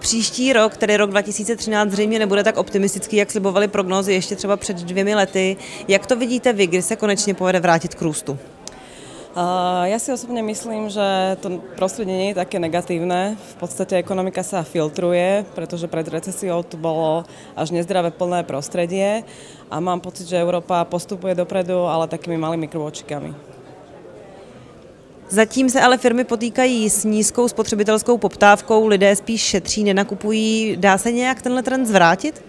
Příští rok, tedy rok 2013, zřejmě nebude tak optimistický, jak slibovaly prognózy ještě třeba před 2 lety. Jak to vidíte vy, kdy se konečně povede vrátit k růstu? Ja si osobne myslím, že to prostredie nie je také negatívne. V podstate ekonomika sa filtruje, pretože pred recesiou tu bolo až nezdravé plné prostredie a mám pocit, že Európa postupuje dopredu, ale takými malými krôčikami. Zatím se ale firmy potýkají s nízkou spotřebitelskou poptávkou, lidé spíš šetří, nenakupují. Dá se nějak tenhle trend zvrátit?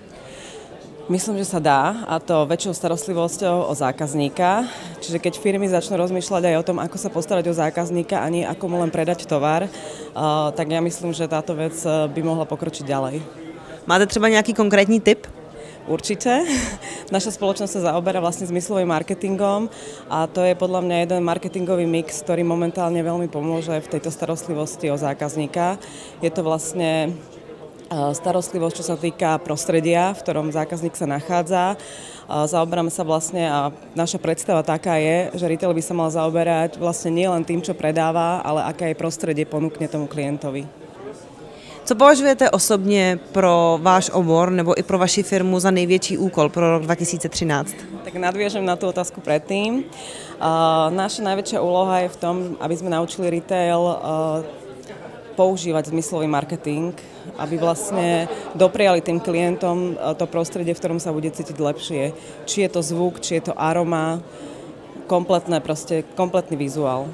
Myslím, že sa dá, a to väčšou starostlivosťou o zákazníka. Čiže keď firmy začnú rozmýšľať aj o tom, ako sa postarať o zákazníka a nie ako mu len predať tovar, tak ja myslím, že táto vec by mohla pokročiť ďalej. Máte třeba nějaký konkrétní tip? Určite. Naša spoločnosť sa zaoberá vlastne zmyslovým marketingom a to je podľa mňa jeden marketingový mix, ktorý momentálne veľmi pomôže v tejto starostlivosti o zákazníka. Je to vlastne starostlivosť, čo sa týka prostredia, v ktorom zákazník sa nachádza. Zaoberáme sa vlastne a naša predstava taká je, že retail by sa mal zaoberať vlastne nielen tým, čo predáva, ale aké je prostredie ponúkne tomu klientovi. Co považujete osobně pro váš obor nebo i pro vaši firmu za největší úkol pro rok 2013? Tak nadviežem na tú otázku predtým. Naša najväčšia úloha je v tom, aby sme naučili retail používať zmyslový marketing, aby vlastne dopriali tým klientom to prostredie, v ktorom sa bude cítiť lepšie. Či je to zvuk, či je to aroma, kompletný vizuál.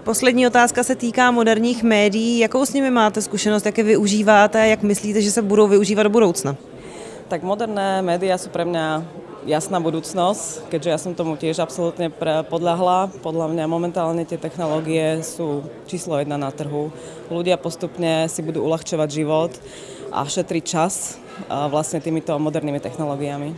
Poslední otázka se týká moderních médií. Jakou s nimi máte zkušenost, jak je využíváte a jak myslíte, že se budou využívat do budoucna? Tak moderné médiá sú pre mňa jasná budúcnosť, keďže ja som tomu tiež absolútne podľahla. Podľa mňa momentálne tie technológie sú číslo 1 na trhu. Ľudia postupne si budú uľahčovať život a šetriť čas vlastne týmito modernými technológiami.